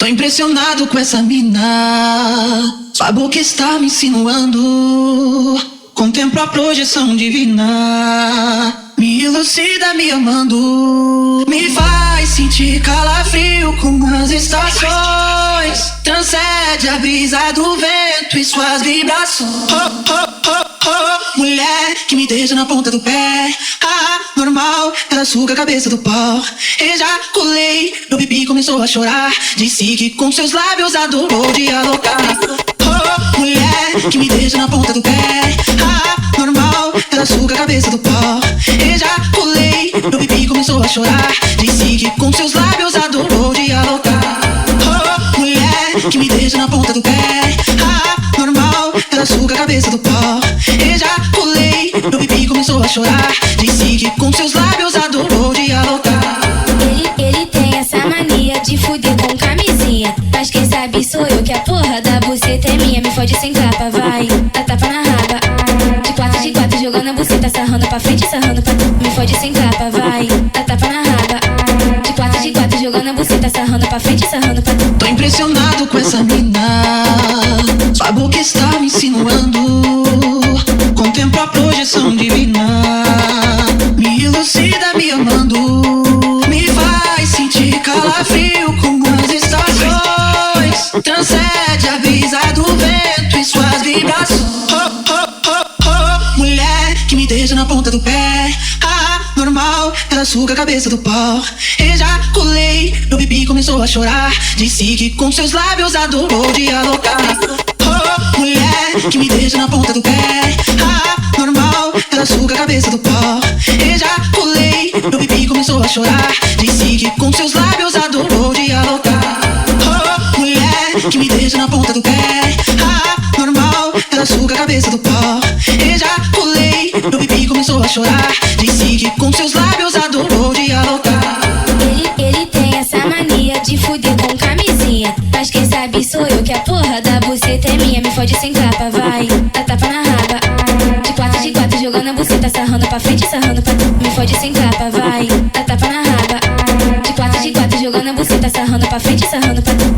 Tô impressionado com essa mina. Sua boca está me insinuando. Contemplo a projeção divina. Me elucida me amando. Me faz sentir calafrio com as estações. Transcende a brisa do vento e suas vibrações. Mulher que me deixa na ponta do pé. Normal, ela suga a cabeça do pau. Ejaculei, meu pipi começou a chorar. Disse que com seus lábios adorou dialogar. Mulher que me deixa na ponta do pé. Normal, ela suga a cabeça do pau. Ejaculei, meu pipi começou a chorar. Disse que com seus lábios adorou dialogar. Mulher que me deixa na ponta do pé. Normal, ela suga a cabeça do pau. Ejaculei, meu pipi começou a chorar. Disse que com seus lábios adorou dialogar. Ele tem essa mania de fuder com camisinha. Mas quem sabe sou eu, que a porra da buceta é minha. Me fode sem capa, vai, dá tapa na raba. De quatro, jogando a buceta, sarrando pra frente, sarrando pra trás. Me fode sem capa, vai, dá tapa na raba. De quatro, jogando a buceta, sarrando pra frente, sarrando pra trás. Tô impressionado com essa mina. Sua boca está me insinuando. Contemplo a projeção divina. Me elucida me amando. Me faz sentir calafrio com as estações. Transcende a brisa do vento e suas vibrações. Mulher que me deixa na ponta do pé. Normal, ela suga a cabeça do pau. Ejaculei, meu pipi começou a chorar. Disse que com seus lábios adorou dialogar. Mulher que me deixa na ponta do pé. Normal, ela suga a cabeça do pau. Ejaculei, meu pipi começou a chorar. Disse que com seus lábios adorou dialogar. Mulher que me deixa na ponta do pé. Normal, ela suga a cabeça do pau. Ejaculei, meu pipi começou a chorar. Disse que com seus lábios adorou dialogar. Ele tem essa mania de fuder com camisinha. Mas quem sabe sou eu, que a porra da buceta é minha. Me fode sem capa, vai, dá tapa na raba. De quatro, jogando a buceta, sarrando pra frente, sarrando pra trás. Me fode sem capa, vai, dá tapa na raba. De quatro, jogando a buceta, sarrando pra frente, sarrando pra trás.